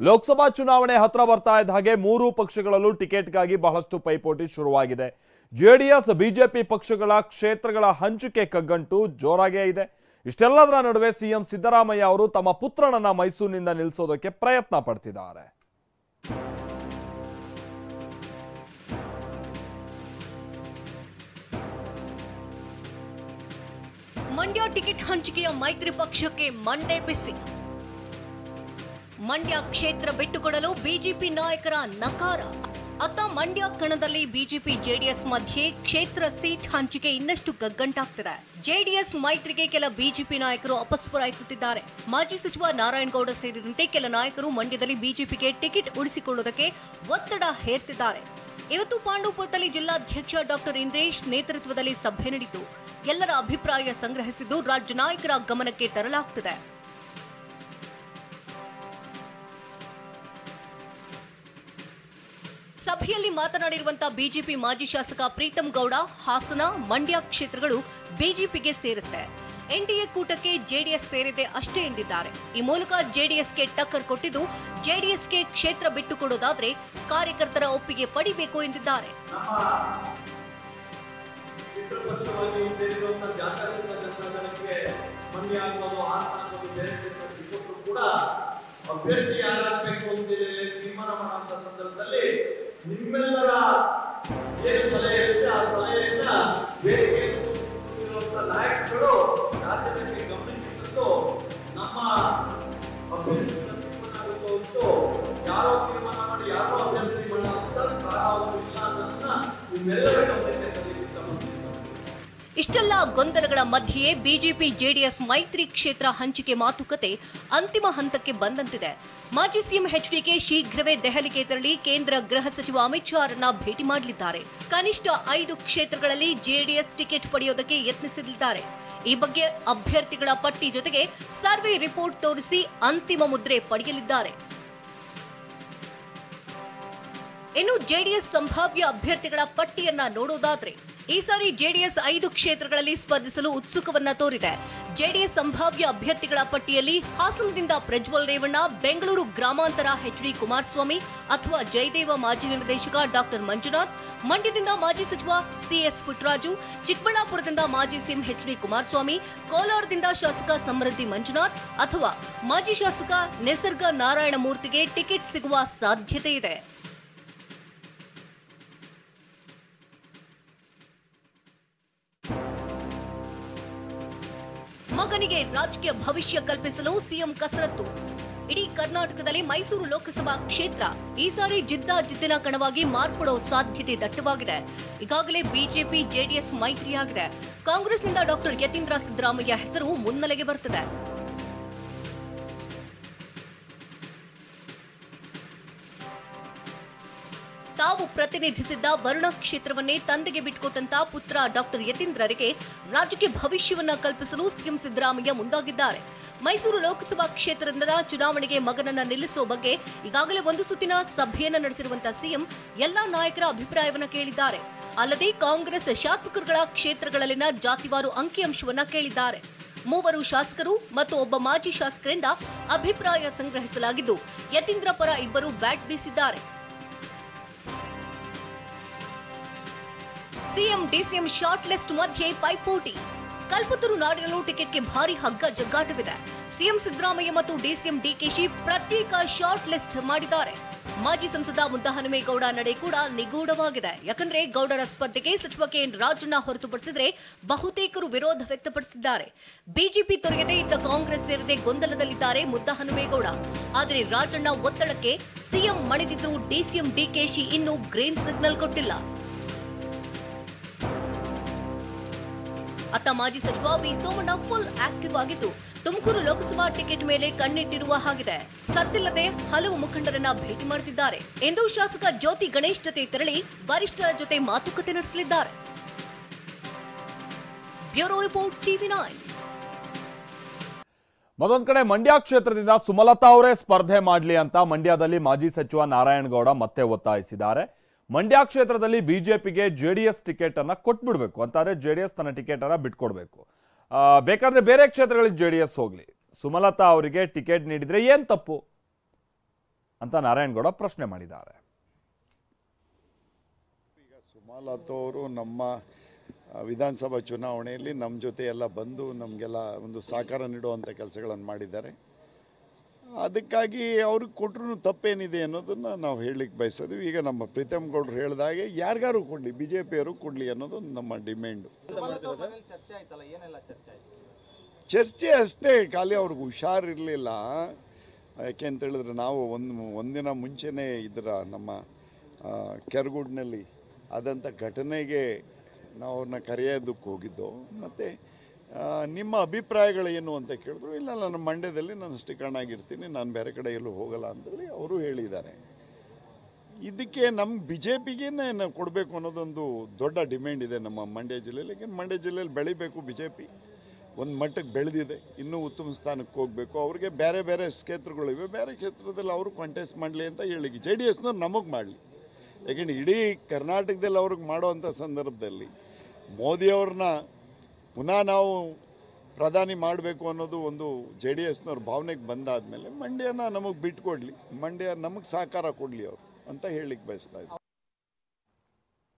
ಲೋಕಸಭಾ ಚುನಾವಣೆ ಹತ್ರ ಬರ್ತಾ ಇದ್ದ ಹಾಗೆ ಮೂರು ಪಕ್ಷಗಳಲ್ಲೂ ಟಿಕೆಟ್ಗಾಗಿ ಬಹಳಷ್ಟು ಪೈಪೋಟಿ ಶುರುವಾಗಿದೆ. ಜೆಡಿಎಸ್ ಬಿಜೆಪಿ ಪಕ್ಷಗಳ ಕ್ಷೇತ್ರಗಳ ಹಂಚಿಕೆ ಕಗ್ಗಂಟು ಜೋರಾಗೇ ಇದೆ. ಇಷ್ಟೆಲ್ಲದರ ನಡುವೆ ಸಿಎಂ ಸಿದ್ದರಾಮಯ್ಯ ಅವರು ತಮ್ಮ ಪುತ್ರನನ್ನ ಮೈಸೂರಿನಿಂದ ನಿಲ್ಲಿಸೋದಕ್ಕೆ ಪ್ರಯತ್ನ ಪಡ್ತಿದ್ದಾರೆ. ಮಂಡ್ಯ ಟಿಕೆಟ್ ಹಂಚಿಕೆಯ ಮೈತ್ರಿ ಪಕ್ಷಕ್ಕೆ ಮಂಡೆ ಬಿಸಿ. ಮಂಡ್ಯ ಕ್ಷೇತ್ರ ಬಿಟ್ಟುಕೊಡಲು ಬಿಜೆಪಿ ನಾಯಕರ ನಕಾರ. ಅತ್ತ ಮಂಡ್ಯ ಕಣದಲ್ಲಿ ಬಿಜೆಪಿ ಜೆಡಿಎಸ್ ಮಧ್ಯೆ ಕ್ಷೇತ್ರ ಸೀಟ್ ಹಂಚಿಕೆ ಇನ್ನಷ್ಟು ಗಗ್ಗಂಟಾಗ್ತಿದೆ. ಜೆಡಿಎಸ್ ಮೈತ್ರಿಗೆ ಕೆಲ ಬಿಜೆಪಿ ನಾಯಕರು ಅಪಸ್ವರ ಎತ್ತುತ್ತಿದ್ದಾರೆ. ಮಾಜಿ ಸಚಿವ ನಾರಾಯಣಗೌಡ ಸೇರಿದಂತೆ ಕೆಲ ನಾಯಕರು ಮಂಡ್ಯದಲ್ಲಿ ಬಿಜೆಪಿಗೆ ಟಿಕೆಟ್ ಉಳಿಸಿಕೊಳ್ಳುವುದಕ್ಕೆ ಒತ್ತಡ ಹೇರ್ತಿದ್ದಾರೆ. ಇವತ್ತು ಪಾಂಡವಪುರದಲ್ಲಿ ಜಿಲ್ಲಾಧ್ಯಕ್ಷ ಡಾಕ್ಟರ್ ಇಂದ್ರೇಶ್ ನೇತೃತ್ವದಲ್ಲಿ ಸಭೆ ನಡೆಯಿತು. ಎಲ್ಲರ ಅಭಿಪ್ರಾಯ ಸಂಗ್ರಹಿಸಿದ್ದು ರಾಜ್ಯ ನಾಯಕರ ಗಮನಕ್ಕೆ ತರಲಾಗುತ್ತಿದೆ. ಸಭೆಯಲ್ಲಿ ಮಾತನಾಡಿರುವಂತಹ ಬಿಜೆಪಿ ಮಾಜಿ ಶಾಸಕ ಪ್ರೀತಂ ಗೌಡ, ಹಾಸನ, ಮಂಡ್ಯ ಕ್ಷೇತ್ರಗಳು ಬಿಜೆಪಿಗೆ ಸೇರುತ್ತೆ. ಎನ್ಡಿಎ ಕೂಟಕ್ಕೆ ಜೆಡಿಎಸ್ ಸೇರಿದೆ ಅಷ್ಟೇ ಎಂದಿದ್ದಾರೆ. ಈ ಮೂಲಕ ಜೆಡಿಎಸ್ಗೆ ಟಕ್ಕರ್ ಕೊಟ್ಟಿದ್ದು ಜೆಡಿಎಸ್ಗೆ ಕ್ಷೇತ್ರ ಬಿಟ್ಟುಕೊಡೋದಾದ್ರೆ ಕಾರ್ಯಕರ್ತರ ಒಪ್ಪಿಗೆ ಪಡಿಬೇಕು ಎಂದಿದ್ದಾರೆ. ನಿಮ್ಮೆಲ್ಲರ ಏನು ಸಲಹೆ ಇರುತ್ತೆ ಆ ಸಲಹೆಯನ್ನ ಬೇಡಿಕೆ ನಾಯಕರು ರಾಜ್ಯದಲ್ಲಿ ಗಮನಿಸಿದ್ದು ನಮ್ಮ ಅಭ್ಯರ್ಥಿಗಳ ತೀರ್ಮಾನ ಆಗುತ್ತೋ ಯಾರೋ ತೀರ್ಮಾನ ಮಾಡಿ ಯಾರೋ ಅಭ್ಯರ್ಥಿ ಇಲ್ಲ ಅನ್ನೋದನ್ನ ನಿಮ್ಮೆಲ್ಲರ ಗಮನಕ್ಕೆ ತಂದಿದ್ದೀವಿ. ಇಷ್ಟೆಲ್ಲ ಗೊಂದಲಗಳ ಮಧ್ಯೆಯೇ ಬಿಜೆಪಿ ಜೆಡಿಎಸ್ ಮೈತ್ರಿ ಕ್ಷೇತ್ರ ಹಂಚಿಕೆ ಮಾತುಕತೆ ಅಂತಿಮ ಹಂತಕ್ಕೆ ಬಂದಂತಿದೆ. ಮಾಜಿ ಸಿಎಂ ಎಚ್ಡಿಕೆ ಶೀಘ್ರವೇ ದೆಹಲಿಗೆ ತೆರಳಿ ಕೇಂದ್ರ ಗೃಹ ಸಚಿವ ಅಮಿತ್ ಶಾ ಅವರನ್ನ ಭೇಟಿ ಮಾಡಲಿದ್ದಾರೆ. ಕನಿಷ್ಠ 5 ಕ್ಷೇತ್ರಗಳಲ್ಲಿ ಜೆಡಿಎಸ್ ಟಿಕೆಟ್ ಪಡೆಯೋದಕ್ಕೆ ಯತ್ನಿಸಲಿದ್ದಾರೆ. ಈ ಬಗ್ಗೆ ಅಭ್ಯರ್ಥಿಗಳ ಪಟ್ಟಿ ಜೊತೆಗೆ ಸರ್ವೆ ರಿಪೋರ್ಟ್ ತೋರಿಸಿ ಅಂತಿಮ ಮುದ್ರೆ ಪಡೆಯಲಿದ್ದಾರೆ. ಇನ್ನು ಜೆಡಿಎಸ್ ಸಂಭಾವ್ಯ ಅಭ್ಯರ್ಥಿಗಳ ಪಟ್ಟಿಯನ್ನ ನೋಡೋದಾದ್ರೆ ಈ ಸಾರಿ ಜೆಡಿಎಸ್ 5 ಕ್ಷೇತ್ರಗಳಲ್ಲಿ ಸ್ಪರ್ಧಿಸಲು ಉತ್ಸುಕವನ್ನ ತೋರಿದೆ. ಜೆಡಿಎಸ್ ಸಂಭಾವ್ಯ ಅಭ್ಯರ್ಥಿಗಳ ಪಟ್ಟಿಯಲ್ಲಿ ಹಾಸನದಿಂದ ಪ್ರಜ್ವಲ್ ರೇವಣ್ಣ, ಬೆಂಗಳೂರು ಗ್ರಾಮಾಂತರ ಎಚ್ಡಿ ಕುಮಾರಸ್ವಾಮಿ ಅಥವಾ ಜಯದೇವ ಮಾಜಿ ನಿರ್ದೇಶಕ ಡಾಕ್ಟರ್ ಮಂಜುನಾಥ್, ಮಂಡ್ಯದಿಂದ ಮಾಜಿ ಸಚಿವ ಸಿಎಸ್ ಪುಟ್ಟರಾಜು, ಚಿಕ್ಕಬಳ್ಳಾಪುರದಿಂದ ಮಾಜಿ ಸಿಎಂ ಎಚ್ಡಿ ಕುಮಾರಸ್ವಾಮಿ, ಕೋಲಾರದಿಂದ ಶಾಸಕ ಸಮೃದ್ಧಿ ಮಂಜುನಾಥ್ ಅಥವಾ ಮಾಜಿ ಶಾಸಕ ನಿಸರ್ಗ ನಾರಾಯಣಮೂರ್ತಿಗೆ ಟಿಕೆಟ್ ಸಿಗುವ ಸಾಧ್ಯತೆ ಇದೆ. ಮಗನಿಗೆ ರಾಜಕೀಯ ಭವಿಷ್ಯ ಕಲ್ಪಿಸಲು ಸಿಎಂ ಕಸರತ್ತು. ಇಡೀ ಕರ್ನಾಟಕದಲ್ಲಿ ಮೈಸೂರು ಲೋಕಸಭಾ ಕ್ಷೇತ್ರ ಈ ಸಾರಿ ಜಿದ್ದಿನ ಕಣವಾಗಿ ಮಾರ್ಪಡೋ ಸಾಧ್ಯತೆ ದಟ್ಟವಾಗಿದೆ. ಈಗಾಗಲೇ ಬಿಜೆಪಿ ಜೆಡಿಎಸ್ ಮೈತ್ರಿಯಾಗಿದೆ. ಕಾಂಗ್ರೆಸ್ನಿಂದ ಡಾಕ್ಟರ್ ಯತೀಂದ್ರ ಸಿದ್ದರಾಮಯ್ಯ ಹೆಸರು ಮುನ್ನೆಲೆಗೆ ಬರುತ್ತದೆ. ತಾವು ಪ್ರತಿನಿಧಿಸಿದ್ದ ವರುಣ ಕ್ಷೇತ್ರವನ್ನೇ ತಂದೆಗೆ ಬಿಟ್ಟುಕೊಟ್ಟಂತ ಪುತ್ರ ಡಾಕ್ಟರ್ ಯತೀಂದ್ರರಿಗೆ ರಾಜಕೀಯ ಭವಿಷ್ಯವನ್ನ ಕಲ್ಪಿಸಲು ಸಿಎಂ ಸಿದ್ದರಾಮಯ್ಯ ಮುಂದಾಗಿದ್ದಾರೆ. ಮೈಸೂರು ಲೋಕಸಭಾ ಕ್ಷೇತ್ರದಿಂದ ಚುನಾವಣೆಗೆ ಮಗನನ್ನ ನಿಲ್ಲಿಸುವ ಬಗ್ಗೆ ಈಗಾಗಲೇ ಒಂದು ಸುತ್ತಿನ ಸಭೆಯನ್ನ ನಡೆಸಿರುವಂತಹ ಸಿಎಂ ಎಲ್ಲಾ ನಾಯಕರ ಅಭಿಪ್ರಾಯವನ್ನ ಕೇಳಿದ್ದಾರೆ. ಅಲ್ಲದೆ ಕಾಂಗ್ರೆಸ್ ಶಾಸಕರುಗಳ ಕ್ಷೇತ್ರಗಳಲ್ಲಿನ ಜಾತಿವಾರು ಅಂಕಿಅಂಶವನ್ನ ಕೇಳಿದ್ದಾರೆ. 3 ಶಾಸಕರು ಮತ್ತು ಒಬ್ಬ ಮಾಜಿ ಶಾಸಕರಿಂದ ಅಭಿಪ್ರಾಯ ಸಂಗ್ರಹಿಸಲಾಗಿದ್ದು ಯತೀಂದ್ರ ಪರ ಇಬ್ಬರು ಬ್ಯಾಟ್ ಬೀಸಿದ್ದಾರೆ. ಸಿಎಂ ಡಿಸಿಎಂ ಶಾರ್ಟ್ ಲಿಸ್ಟ್ ಮಧ್ಯೆ ಪೈಪೋಟಿ. ಕಲ್ಪತರು ನಾಡಿನಲ್ಲೂ ಟಿಕೆಟ್ಗೆ ಭಾರಿ ಹಗ್ಗ ಜಗ್ಗಾಟವಿದೆ. ಸಿಎಂ ಸಿದ್ದರಾಮಯ್ಯ ಮತ್ತು ಡಿಸಿಎಂ ಡಿಕೆಶಿ ಪ್ರತ್ಯೇಕ ಶಾರ್ಟ್ ಲಿಸ್ಟ್ ಮಾಡಿದ್ದಾರೆ. ಮಾಜಿ ಸಂಸದ ಮುದ್ದಹನುಮೇಗೌಡ ನಡೆ ಕೂಡ ನಿಗೂಢವಾಗಿದೆ. ಯಾಕಂದ್ರೆ ಗೌಡರ ಸ್ಪರ್ಧೆಗೆ ಸಚಿವ ಕೆಎನ್ ರಾಜಣ್ಣ ಹೊರತುಪಡಿಸಿದ್ರೆ ಬಹುತೇಕರು ವಿರೋಧ ವ್ಯಕ್ತಪಡಿಸಿದ್ದಾರೆ. ಬಿಜೆಪಿ ತೊರೆಯದೇ ಇದ್ದ ಕಾಂಗ್ರೆಸ್ ಸೇರದೆ ಗೊಂದಲದಲ್ಲಿದ್ದಾರೆ ಮುದ್ದಹನುಮೇಗೌಡ. ಆದರೆ ರಾಜಣ್ಣ ಒತ್ತಡಕ್ಕೆ ಸಿಎಂ ಮಣಿದಿದ್ರು ಡಿಸಿಎಂ ಡಿಕೆಶಿ ಇನ್ನೂ ಗ್ರೀನ್ ಸಿಗ್ನಲ್ ಕೊಟ್ಟಿಲ್ಲ. ಅತ್ತ ಮಾಜಿ ಸಚಿವ ವಿ ಸೋಮಣ್ಣ ಫುಲ್ ಆಕ್ಟಿವ್ ಆಗಿದ್ದು ತುಮಕೂರು ಲೋಕಸಭಾ ಟಿಕೆಟ್ ಮೇಲೆ ಕಣ್ಣಿಟ್ಟಿರುವ ಹಾಗಿದೆ. ಸದ್ದಿಲ್ಲದೆ ಹಲವು ಮುಖಂಡರನ್ನ ಭೇಟಿ ಮಾಡುತ್ತಿದ್ದಾರೆ. ಇಂದು ಶಾಸಕ ಜ್ಯೋತಿ ಗಣೇಶ್ ಜೊತೆ ತೆರಳಿ ವರಿಷ್ಠರ ಜೊತೆ ಮಾತುಕತೆ ನಡೆಸಲಿದ್ದಾರೆ. Bureau report TV nine. ಮತ್ತೊಂದು ಕಡೆ ಮಂಡ್ಯ ಕ್ಷೇತ್ರದಿಂದ ಸುಮಲತಾ ಅವರೇ ಸ್ಪರ್ಧೆ ಮಾಡಲಿ ಅಂತ ಮಂಡ್ಯದಲ್ಲಿ ಮಾಜಿ ಸಚಿವ ನಾರಾಯಣಗೌಡ ಮತ್ತೆ ಒತ್ತಾಯಿಸಿದ್ದಾರೆ. ಮಂಡ್ಯ ಕ್ಷೇತ್ರದಲ್ಲಿ ಬಿಜೆಪಿಗೆ ಜೆಡಿಎಸ್ ಟಿಕೆಟ್ ಅನ್ನ ಕೊಟ್ಬಿಡ್ಬೇಕು ಅಂತಾರೆ. ಜೆಡಿಎಸ್ ತನ್ನ ಟಿಕೆಟ್ ಅನ್ನ ಬಿಟ್ಕೊಡ್ಬೇಕು. ಬೇಕಾದ್ರೆ ಬೇರೆ ಕ್ಷೇತ್ರಗಳಿಗೆ ಜೆಡಿಎಸ್ ಹೋಗ್ಲಿ, ಸುಮಲತಾ ಅವರಿಗೆ ಟಿಕೆಟ್ ನೀಡಿದ್ರೆ ಏನ್ ತಪ್ಪು? ಅಂತ ನಾರಾಯಣಗೌಡ ಪ್ರಶ್ನೆ ಮಾಡಿದ್ದಾರೆ. ಈಗ ಸುಮಲತಾ ಅವರು ನಮ್ಮ ವಿಧಾನಸಭಾ ಚುನಾವಣೆಯಲ್ಲಿ ನಮ್ಮ ಜೊತೆ ಎಲ್ಲ ಬಂದು ನಮಗೆಲ್ಲ ಒಂದು ಸಹಕಾರ ನೀಡುವಂಥ ಕೆಲಸಗಳನ್ನು ಮಾಡಿದ್ದಾರೆ. ಅದಕ್ಕಾಗಿ ಅವ್ರಿಗೆ ಕೊಟ್ಟರು ತಪ್ಪೇನಿದೆ ಅನ್ನೋದನ್ನು ನಾವು ಹೇಳಲಿಕ್ಕೆ ಬಯಸೋದು. ಈಗ ನಮ್ಮ ಪ್ರೀತಮ್ ಗೌಡರು ಹೇಳಿದಾಗೆ ಯಾರಿಗಾರು ಕೊಡಲಿ, BJPಯವರು ಕೊಡಲಿ ಅನ್ನೋದು ನಮ್ಮ ಡಿಮ್ಯಾಂಡು. ಚರ್ಚೆ ಅಷ್ಟೇ, ಖಾಲಿ ಅವ್ರಿಗೆ ಹುಷಾರಿರಲಿಲ್ಲ. ಯಾಕೆ ಅಂತ ಹೇಳಿದ್ರೆ ನಾವು ಒಂದಿನ ಮುಂಚೆನೇ ನಮ್ಮ ಕೆರಗುಡ್ನಲ್ಲಿ ಆದಂಥ ಘಟನೆಗೆ ನಾವು ಅವ್ರನ್ನ ಕರೆಯೋದಕ್ಕೆ ಹೋಗಿದ್ದು. ಮತ್ತು ನಿಮ್ಮ ಅಭಿಪ್ರಾಯಗಳೇನು ಅಂತ ಕೇಳಿದ್ರು. ಇಲ್ಲ, ನಾನು ಮಂಡ್ಯದಲ್ಲಿ ನಾನು ಸ್ಥಿಕರಣಾಗಿರ್ತೀನಿ, ನಾನು ಬೇರೆ ಕಡೆ ಎಲ್ಲೂ ಹೋಗಲ್ಲ ಅಂತೇಳಿ ಅವರು ಹೇಳಿದ್ದಾರೆ. ಇದಕ್ಕೆ ನಮ್ಮ BJPಗೇನೆ ನಾವು ಕೊಡಬೇಕು ಅನ್ನೋದೊಂದು ದೊಡ್ಡ ಡಿಮ್ಯಾಂಡ್ ಇದೆ ನಮ್ಮ ಮಂಡ್ಯ ಜಿಲ್ಲೆಯಲ್ಲಿ. ಯಾಕೆಂದ್ರೆ ಮಂಡ್ಯ ಜಿಲ್ಲೆಯಲ್ಲಿ ಬೆಳಿಬೇಕು, BJP ಒಂದು ಮಟ್ಟಕ್ಕೆ ಬೆಳೆದಿದೆ, ಇನ್ನೂ ಉತ್ತಮ ಸ್ಥಾನಕ್ಕೆ ಹೋಗಬೇಕು. ಅವ್ರಿಗೆ ಬೇರೆ ಬೇರೆ ಕ್ಷೇತ್ರಗಳಿವೆ, ಬೇರೆ ಕ್ಷೇತ್ರದಲ್ಲಿ ಅವರು ಕಾಂಟೆಸ್ಟ್ ಮಾಡಲಿ ಅಂತ ಹೇಳಿ JDSನವ್ರು ನಮಗೆ ಮಾಡಲಿ. ಯಾಕೆಂದ್ರೆ ಇಡೀ ಕರ್ನಾಟಕದಲ್ಲಿ ಅವ್ರಿಗೆ ಮಾಡೋವಂಥ ಸಂದರ್ಭದಲ್ಲಿ ಮೋದಿಯವ್ರನ್ನ ಪುನಃ ನಾವು ಪ್ರಧಾನಿ ಮಾಡಬೇಕು ಅನ್ನೋದು ಒಂದು JDSನವ್ರ ಭಾವನೆಗೆ ಬಂದಾದಮೇಲೆ ಮಂಡ್ಯನ ನಮಗೆ ಬಿಟ್ಕೊಡ್ಲಿ, ಮಂಡ್ಯ ನಮಗೆ ಸಹಕಾರ ಕೊಡಲಿ ಅವರು ಅಂತ ಹೇಳಲಿಕ್ಕೆ ಬಯಸ್ತಾ ಇದ್ದೀನಿ.